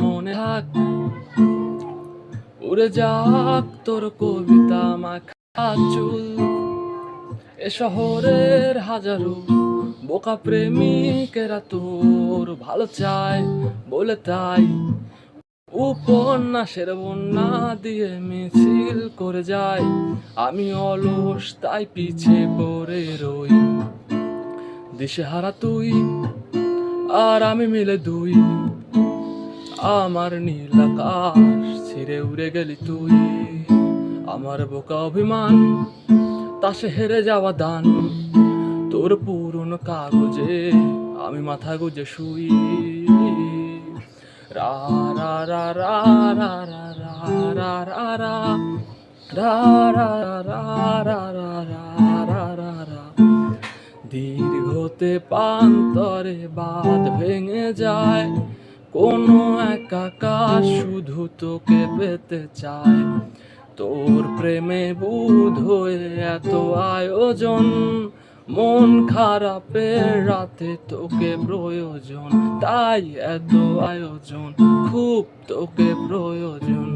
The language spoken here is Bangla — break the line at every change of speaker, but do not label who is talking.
মনে থাক, উড়ে যাক তোর কবিতা মাখা চুল। এ শহরের হাজারো বোকা প্রেমিকেরা তোর ভালো চায় বলে তাই উপন্যাসের বন্যা দিয়ে মিছিল করে যায়। আমি অলস তাই পিছে পড়ে রই, দিশেহারা তুই আর আমি মিলে দুই। আমার নীল আকাশ ছিঁড়ে উড়ে গেলি তুই, আমার বোকা অভিমান তাসে হেরে যাওয়া দান। তোর পুরনো কাগজে আমি মাথা গুজে শুই। রা রা রা রা রা রা রা রা রা রা রা রা রা রা রা রা রা রা। দীর্ঘতে পান্তরে বাঁধ ভেঙে যায়, কোনো এক আকাশ শুধু তোকে পেতে চায়। তোর প্রেমে বুধ হয়ে এত আয়োজন, মন খারাপের রাতে তোকে প্রয়োজন, তাই এত আয়োজন, খুব তোকে প্রয়োজন।